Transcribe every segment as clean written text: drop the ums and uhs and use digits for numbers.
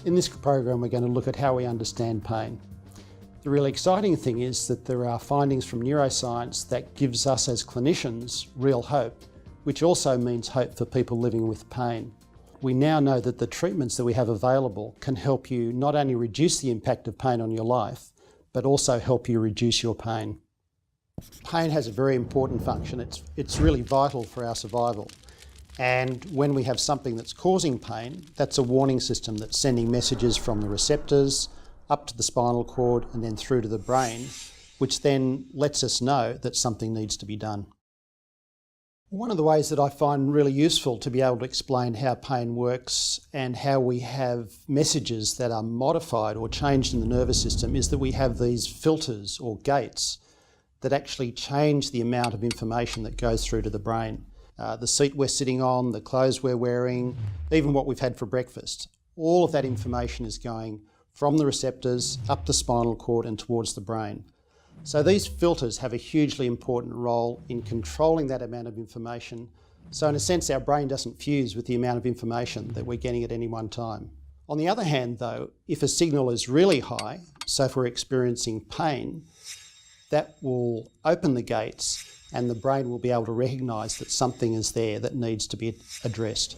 In this program, we're going to look at how we understand pain. The really exciting thing is that there are findings from neuroscience that gives us as clinicians real hope, which also means hope for people living with pain. We now know that the treatments that we have available can help you not only reduce the impact of pain on your life, but also help you reduce your pain. Pain has a very important function. It's really vital for our survival. And when we have something that's causing pain, that's a warning system that's sending messages from the receptors up to the spinal cord and then through to the brain, which then lets us know that something needs to be done. One of the ways that I find really useful to be able to explain how pain works and how we have messages that are modified or changed in the nervous system is that we have these filters or gates that actually change the amount of information that goes through to the brain. The seat we're sitting on, the clothes we're wearing, even what we've had for breakfast. All of that information is going from the receptors up the spinal cord and towards the brain. So these filters have a hugely important role in controlling that amount of information. So in a sense, our brain doesn't fuse with the amount of information that we're getting at any one time. On the other hand though, if a signal is really high, so if we're experiencing pain, that will open the gates and the brain will be able to recognise that something is there that needs to be addressed.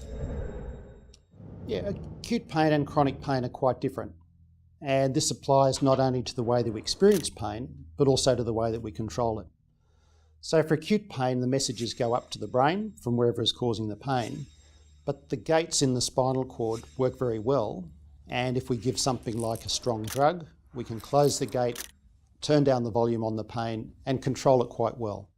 Yeah, acute pain and chronic pain are quite different. And this applies not only to the way that we experience pain, but also to the way that we control it. So for acute pain, the messages go up to the brain from wherever is causing the pain, but the gates in the spinal cord work very well. And if we give something like a strong drug, we can close the gate, turn down the volume on the pain, and control it quite well.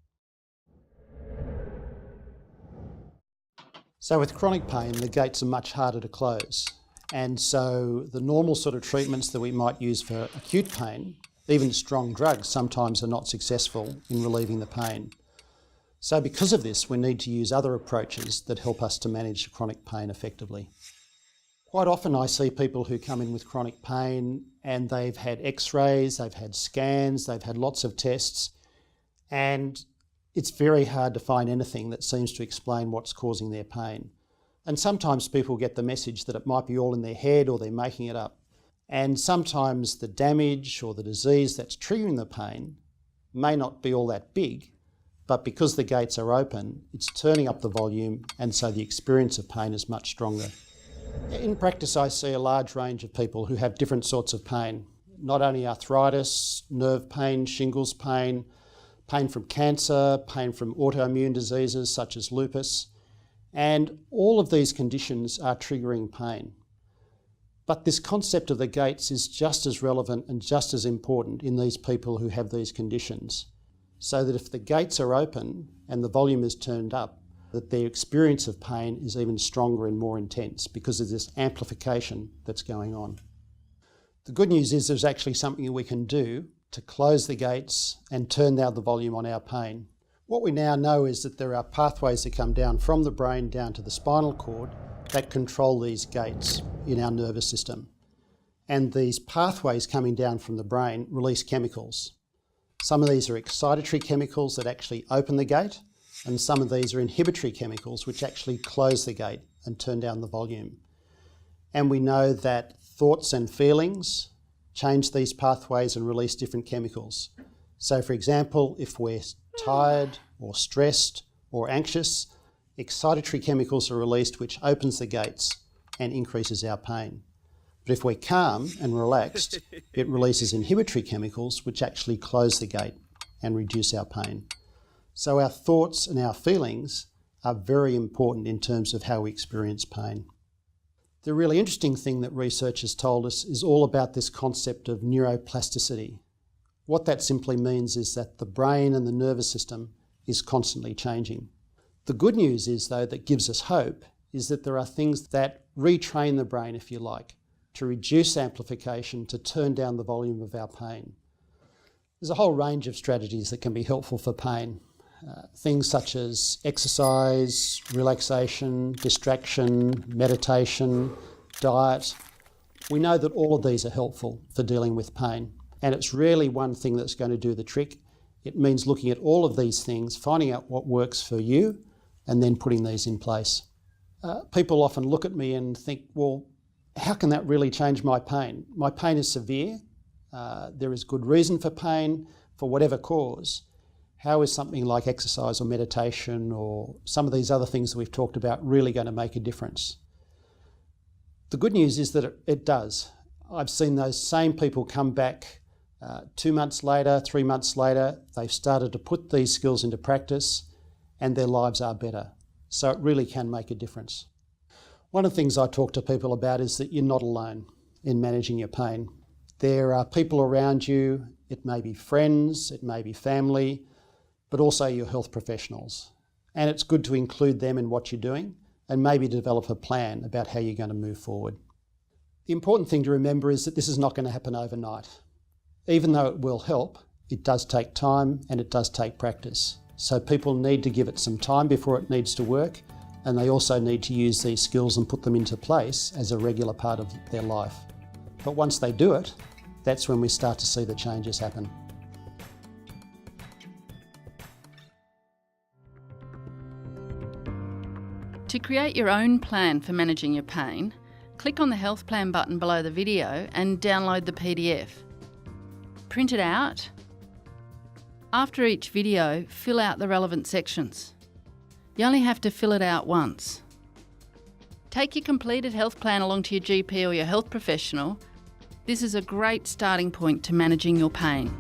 So with chronic pain, the gates are much harder to close. And so the normal sort of treatments that we might use for acute pain, even strong drugs, sometimes are not successful in relieving the pain. So because of this, we need to use other approaches that help us to manage chronic pain effectively. Quite often I see people who come in with chronic pain and they've had x-rays, they've had scans, they've had lots of tests, and it's very hard to find anything that seems to explain what's causing their pain. And sometimes people get the message that it might be all in their head or they're making it up. And sometimes the damage or the disease that's triggering the pain may not be all that big, but because the gates are open, it's turning up the volume, and so the experience of pain is much stronger. In practice, I see a large range of people who have different sorts of pain, not only arthritis, nerve pain, shingles pain, pain from cancer, pain from autoimmune diseases such as lupus, and all of these conditions are triggering pain. But this concept of the gates is just as relevant and just as important in these people who have these conditions, so that if the gates are open and the volume is turned up, that their experience of pain is even stronger and more intense because of this amplification that's going on. The good news is there's actually something we can do to close the gates and turn down the volume on our pain. What we now know is that there are pathways that come down from the brain down to the spinal cord that control these gates in our nervous system. And these pathways coming down from the brain release chemicals. Some of these are excitatory chemicals that actually open the gate, and some of these are inhibitory chemicals which actually close the gate and turn down the volume. And we know that thoughts and feelings change these pathways and release different chemicals. So for example, if we're tired or stressed or anxious, excitatory chemicals are released which opens the gates and increases our pain. But if we're calm and relaxed, it releases inhibitory chemicals which actually close the gate and reduce our pain. So our thoughts and our feelings are very important in terms of how we experience pain. The really interesting thing that research has told us is all about this concept of neuroplasticity. What that simply means is that the brain and the nervous system is constantly changing. The good news is, though, that gives us hope, is that there are things that retrain the brain, if you like, to reduce amplification, to turn down the volume of our pain. There's a whole range of strategies that can be helpful for pain. Things such as exercise, relaxation, distraction, meditation, diet. We know that all of these are helpful for dealing with pain, and it's rarely one thing that's going to do the trick. It means looking at all of these things, finding out what works for you, and then putting these in place. People often look at me and think, well, how can that really change my pain? My pain is severe. There is good reason for pain, for whatever cause. How is something like exercise or meditation or some of these other things that we've talked about really going to make a difference? The good news is that it does. I've seen those same people come back 2 months later, 3 months later. They've started to put these skills into practice and their lives are better. So it really can make a difference. One of the things I talk to people about is that you're not alone in managing your pain. There are people around you, it may be friends, it may be family, but also your health professionals. And it's good to include them in what you're doing and maybe develop a plan about how you're going to move forward. The important thing to remember is that this is not going to happen overnight. Even though it will help, it does take time and it does take practice. So people need to give it some time before it needs to work, and they also need to use these skills and put them into place as a regular part of their life. But once they do it, that's when we start to see the changes happen. To create your own plan for managing your pain, click on the Health Plan button below the video and download the PDF. Print it out. After each video, fill out the relevant sections. You only have to fill it out once. Take your completed health plan along to your GP or your health professional. This is a great starting point to managing your pain.